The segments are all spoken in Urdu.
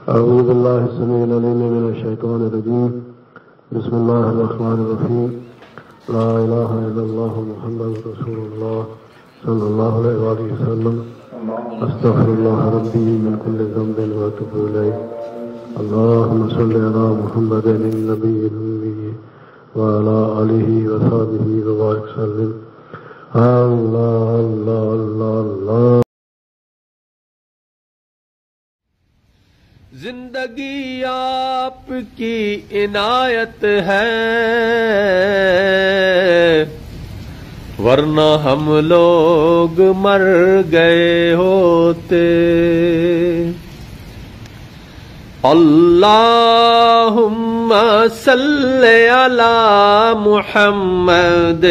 أعوذ بالله السميع العليم من الشيطان الرجيم. بسم الله الرحمن الرحيم. لا إله إلا الله محمد رسول الله صلى الله عليه وسلم. أستغفر الله ربي من كل ذنب وأتوب إليه. اللهم صل على محمد النبي الأمي وعلى آله وصحبه وبارك وسلم. الله الله الله الله. زندگی آپ کی عنایت ہے، ورنہ ہم لوگ مر گئے ہوتے۔ اللہم صلی علی محمد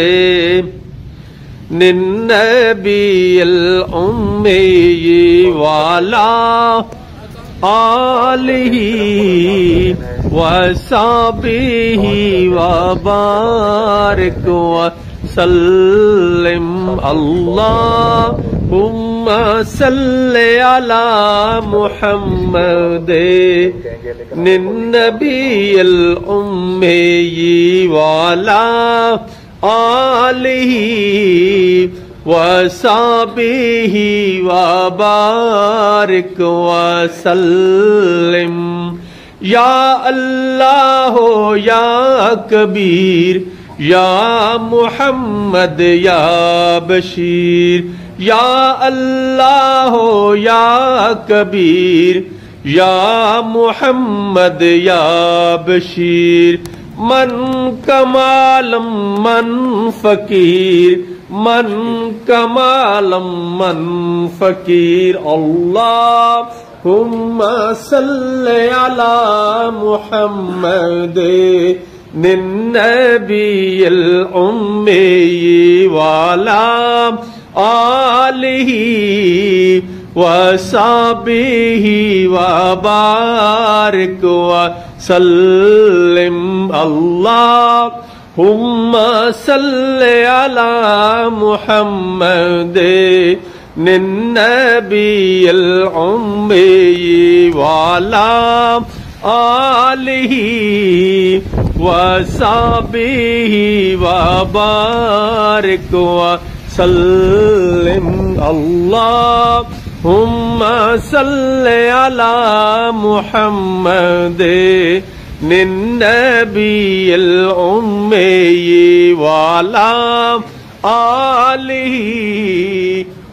النبی الامی وعلی آلہ وصحبہ وبارک وسلم۔ اللہم صلی علی محمد النبی الامی وعلی آلہ وصحبہ وبارک وسلم۔ یا اللہ یا کبیر یا محمد یا بشیر، یا اللہ یا کبیر یا محمد یا بشیر، من کمالم من فقیر، من کمالم من فقیر۔ اللہم صلی علی محمد النبی الامی وعلی آلہ وصحبہ وبارک وسلم۔ اللہم صلی علی محمد النبی الامی وعلی آلہ وصحبہ وبارک وسلم۔ اللہم صلی علی محمد النبی الامی وعلی آلہ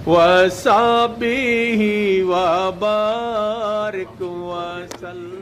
وصحبہ وبارک وسلم۔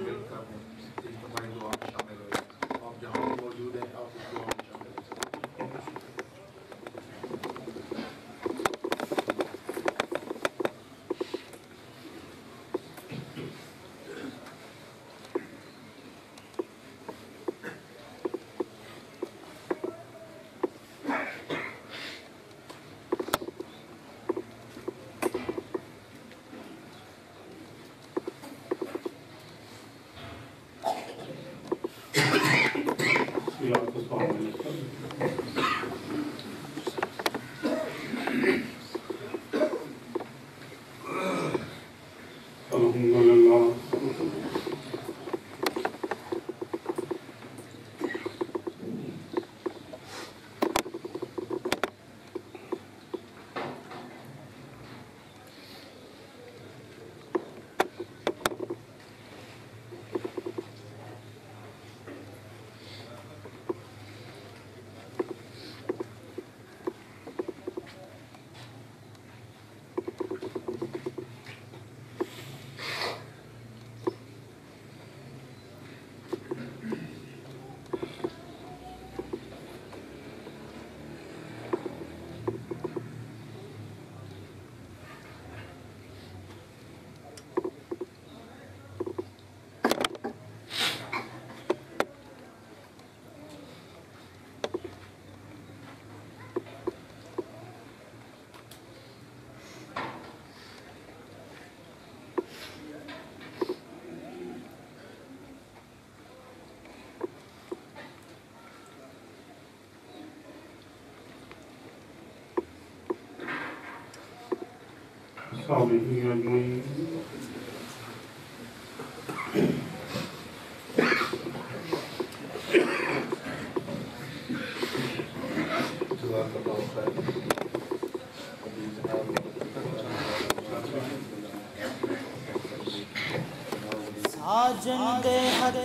آجن دے ہتھ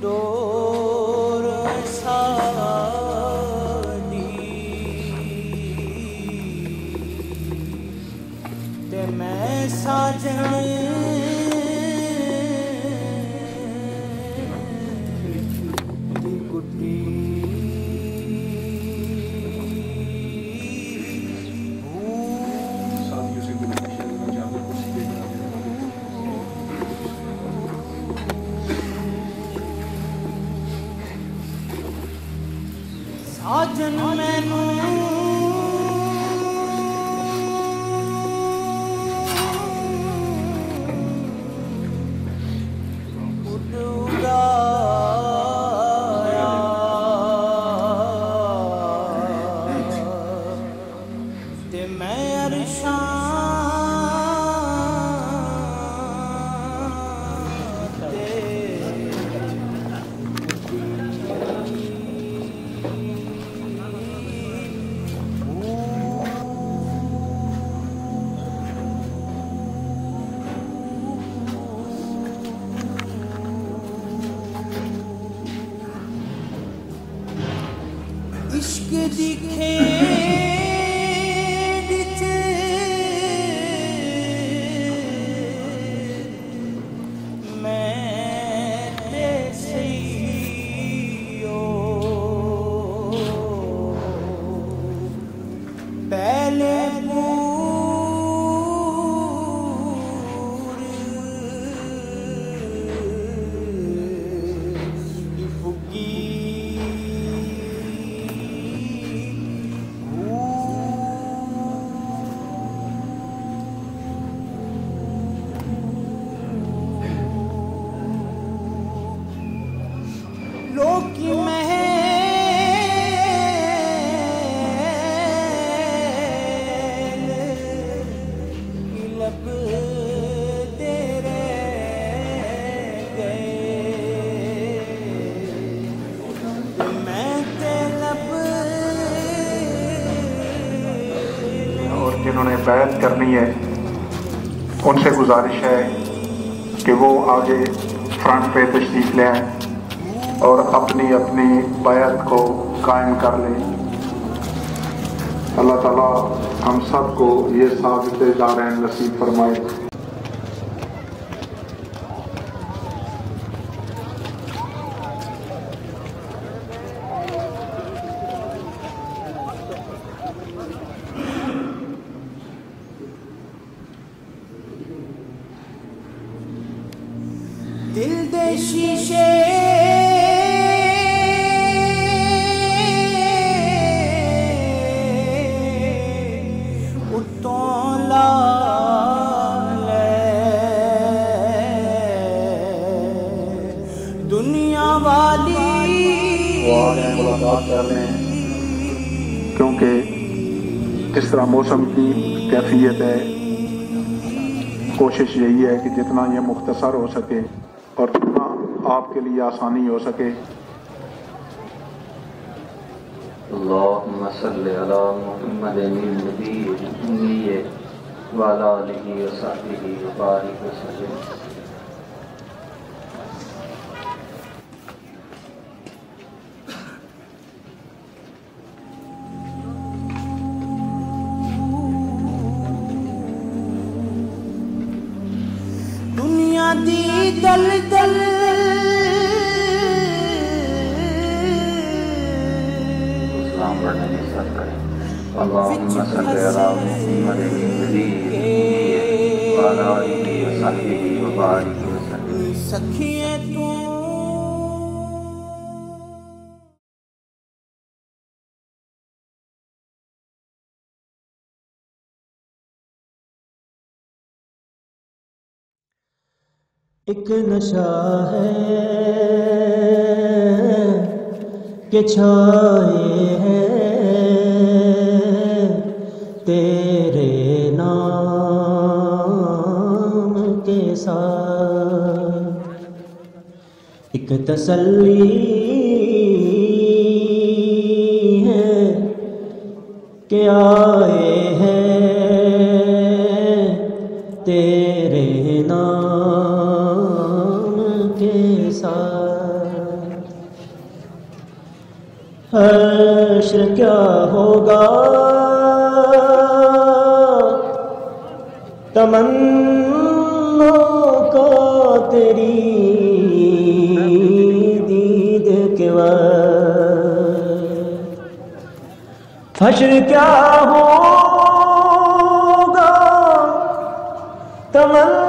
ڈور ساڈی تے میں ساجن دی گٹی ساجن مینوں اڈایا تے میں عرشاں عشق دی کھیڈ چ میں تے سیو پہلے لوکی محل لب تیرے گئے میں تے لب اور جنہوں نے بیعت کرنی ہے ان سے گزارش ہے کہ وہ آگے فرنٹ پہ تشریف لے آئیں اور اپنی اپنی بیعت کو قائم کر لیں۔ اللہ تعالیٰ ہم سب کو یہ ثابت دارین نصیب فرمائے۔ دل دے شیشے اتوں لا لے دنیا والی وہ آگے ملاقات کر لیں کیونکہ اس طرح موسم کی کیفیت ہے۔ کوشش یہی ہے کہ جتنا یہ مختصر ہو سکے اور جتنا آپ کے لیے آسانی ہو سکے۔ اللهم صل على محمد النبي الأمي وعلى آله وصحبه وبارك وسلم۔ دنیا دی دل دل اسلام پڑھنے کی ساتھ کریں۔ اللهم صل على محمد النبي الأمي وعلى آله وصحبه وبارك وسلم۔ سکھیے تو ایک نشہ ہے کہ چھائے ہیں تیرے نام کے ساتھ، ایک تسلی ہے کہ آئے ہیں تیرے تیرے نام کے ساتھ حشر کیا ہوگا تمنا کا تیری دید کے وقت حشر کیا ہوگا تمنا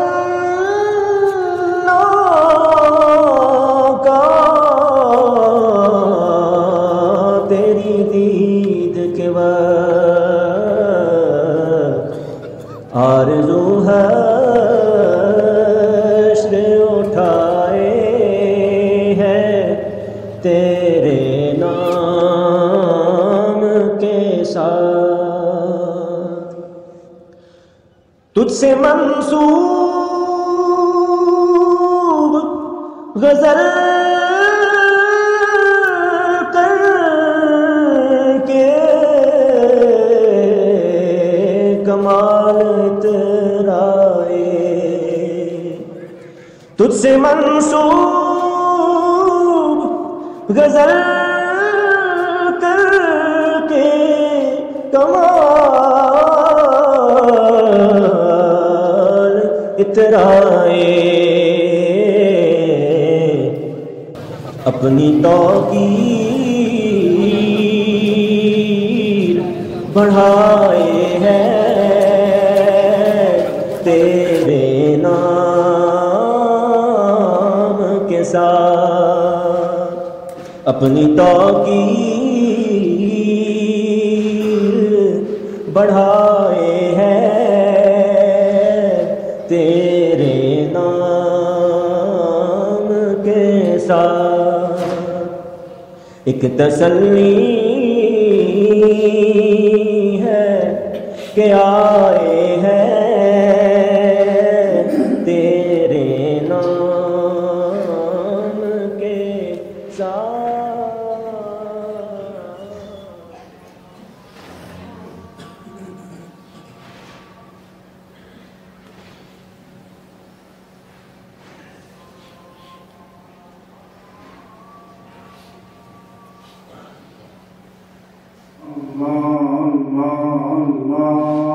کا تیری دید کے وقت آرزو حشر اٹھائے ہے تیرے نام کے ساتھ تجھ سے منسوب غزل کر کے کمال اترائے تجھ سے منسوب غزل کر کے کمال اترائے اپنی توقیر بڑھائے ہیں تیرے نام کے ساتھ اپنی توقیر بڑھائے ہیں تیرے نام کے ساتھ ایک تسلی ہے کہ آئے ہیں تیرے نام کے ساتھ Allah, Allah, Allah.